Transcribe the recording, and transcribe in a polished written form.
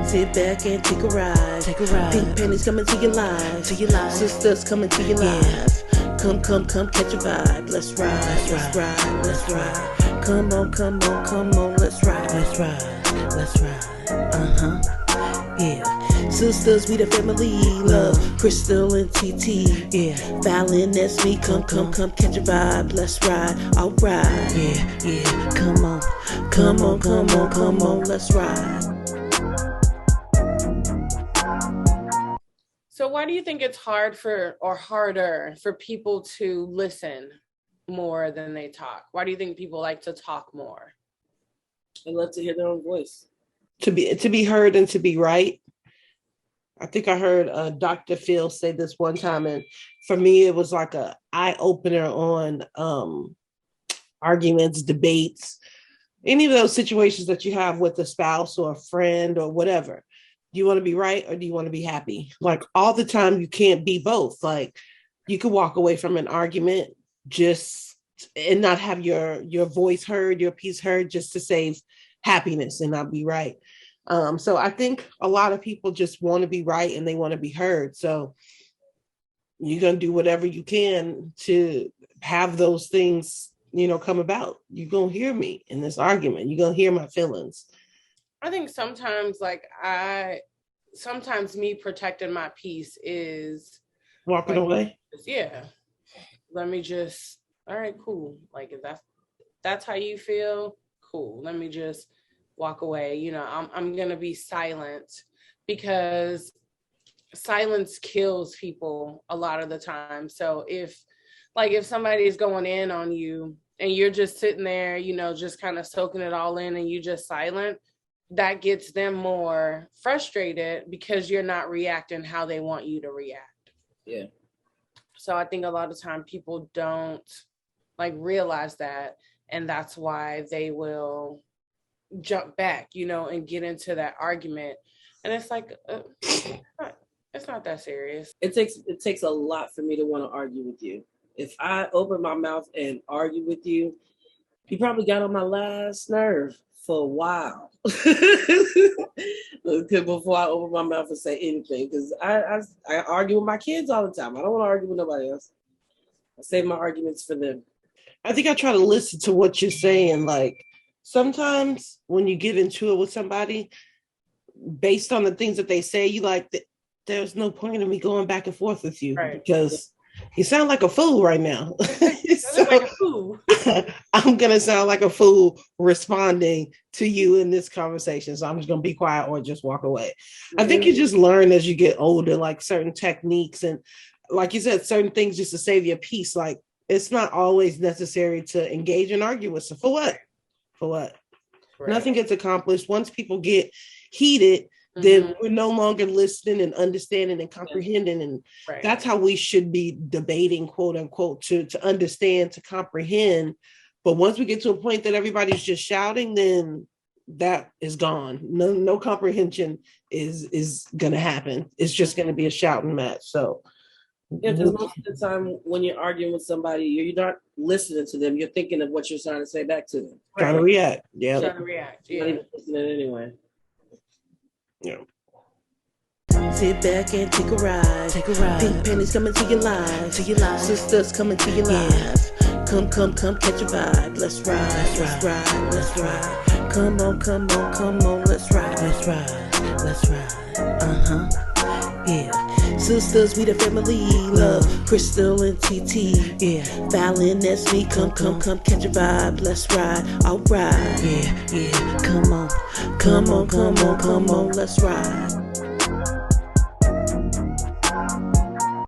Sit back and take a ride. Take a ride. Pink panties coming to your life. To your life. Sisters coming to your life. Come, catch a vibe. Let's ride. Let's ride. Let's ride. Come on, let's ride. Let's ride. Let's ride. Yeah. Sisters, we the family. Love, Crystal and TT. Yeah. Fallon, that's me. Come, catch a vibe. Let's ride. Alright. Yeah. Come on, let's ride. So why do you think it's harder for people to listen more than they talk? Why do you think people like to talk more? They love to hear their own voice. To be heard and to be right. I think I heard Dr. Phil say this one time, and for me, it was like a eye opener on arguments, debates, any of those situations that you have with a spouse or a friend or whatever. Do you want to be right or do you want to be happy? Like all the time, you can't be both. Like you could walk away from an argument and not have your voice heard, your piece heard, just to save happiness and not be right. So I think a lot of people just want to be right and they want to be heard. So you're going to do whatever you can to have those things, come about. You're going to hear me in this argument. You're going to hear my feelings. I think sometimes me protecting my peace is walking away. Yeah. Let me just, all right, cool. Like if that's how you feel, cool. Let me just walk away. I'm going to be silent because silence kills people a lot of the time. So if somebody is going in on you and you're just sitting there, just kind of soaking it all in and you just silent, that gets them more frustrated because you're not reacting how they want you to react. Yeah. So I think a lot of time people don't realize that, and that's why they will jump back, and get into that argument. And it's like, it's not that serious. It takes a lot for me to want to argue with you. If I open my mouth and argue with you, you probably got on my last nerve for a while before I open my mouth and say anything, because I argue with my kids all the time. I don't want to argue with nobody else. I save my arguments for them. I think I try to listen to what you're saying. Like sometimes when you get into it with somebody, based on the things that they say, you like, there's no point in me going back and forth with you, right? Because you sound like a fool right now. Like a fool. I'm going to sound like a fool responding to you in this conversation. So I'm just going to be quiet or just walk away. Mm-hmm. I think you just learn as you get older, like certain techniques and like you said, certain things just to save your peace. Like it's not always necessary to engage in arguments. So for what? Right. Nothing gets accomplished. Once people get heated, then we're no longer listening and understanding and comprehending. And that's how we should be debating, quote unquote, to understand, to comprehend. But once we get to a point that everybody's just shouting, then that is gone. No comprehension is going to happen. It's just going to be a shouting match. So yeah, because most of the time when you're arguing with somebody, you're not listening to them. You're thinking of what you're trying to say back to them. Trying to react. Yeah. Trying to react. Yeah. Not even listening anyway. Yeah. Sit back and take a ride. Take a ride. Pink panties coming to your life. To your life. Sisters coming to your life. Come, catch a vibe. Let's ride. Let's ride. Let's ride. Come on, let's ride. Let's ride. Let's ride. Yeah. Sisters, we the family. Love, Crystal and TT. Yeah. Fallon, that's me. Come, catch a vibe. Let's ride. Alright. Yeah. Come on, let's ride.